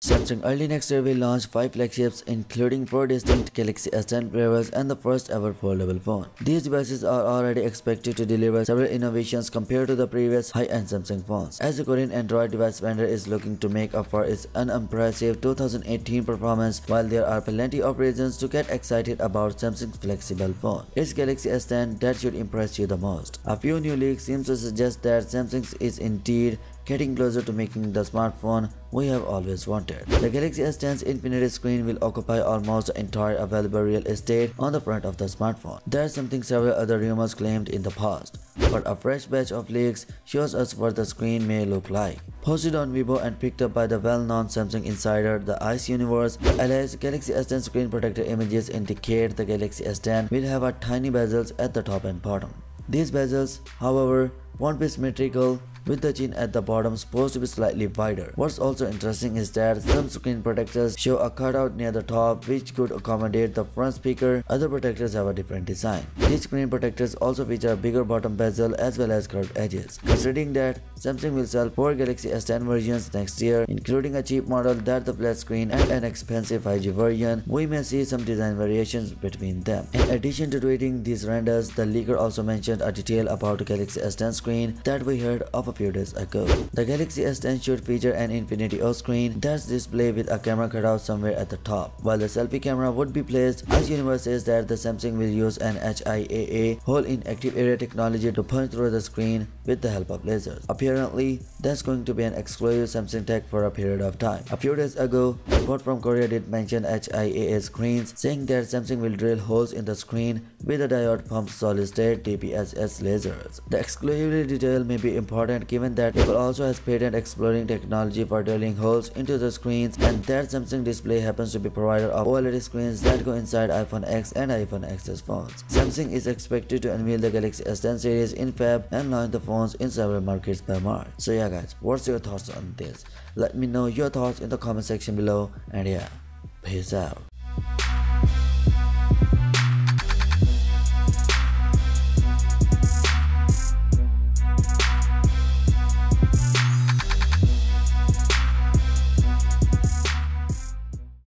Samsung early next year will launch 5 flagships including 4 distinct Galaxy S10 flavors and the first ever foldable phone. These devices are already expected to deliver several innovations compared to the previous high-end Samsung phones, as the Korean Android device vendor is looking to make up for its unimpressive 2018 performance. While there are plenty of reasons to get excited about Samsung's flexible phone, it's Galaxy S10 that should impress you the most. A few new leaks seem to suggest that Samsung is indeed getting closer to making the smartphone we have always wanted. The Galaxy S10's infinity screen will occupy almost the entire available real estate on the front of the smartphone. That's something several other rumors claimed in the past, but a fresh batch of leaks shows us what the screen may look like. Posted on Weibo and picked up by the well-known Samsung insider The Ice Universe, the alleged Galaxy S10 screen protector images indicate the Galaxy S10 will have a tiny bezels at the top and bottom. These bezels, however, won't be symmetrical, with the chin at the bottom supposed to be slightly wider. What's also interesting is that some screen protectors show a cutout near the top which could accommodate the front speaker. Other protectors have a different design. These screen protectors also feature a bigger bottom bezel as well as curved edges. Considering that Samsung will sell 4 Galaxy S10 versions next year, including a cheap model that's the flat screen and an expensive 5G version, we may see some design variations between them. In addition to tweeting these renders, the leaker also mentioned a detail about the Galaxy S10 screen that we heard of a few days ago. The Galaxy S10 should feature an Infinity O screen that's displayed with a camera cutout somewhere at the top, while the selfie camera would be placed. Ice Universe says that the Samsung will use an HIAA hole in active area technology to punch through the screen with the help of lasers. Apparently, that's going to be an exclusive Samsung tech for a period of time. A few days ago, a report from Korea did mention HIAA screens, saying that Samsung will drill holes in the screen with a diode pumped solid-state DPSS lasers. The exclusivity detail may be important given that Apple also has patent exploring technology for drilling holes into the screens, and that Samsung Display happens to be provider of OLED screens that go inside iPhone X and iPhone XS phones. Samsung is expected to unveil the Galaxy S10 series in Feb and launch the phones in several markets by March. So yeah guys, what's your thoughts on this? Let me know your thoughts in the comment section below, and yeah, peace out.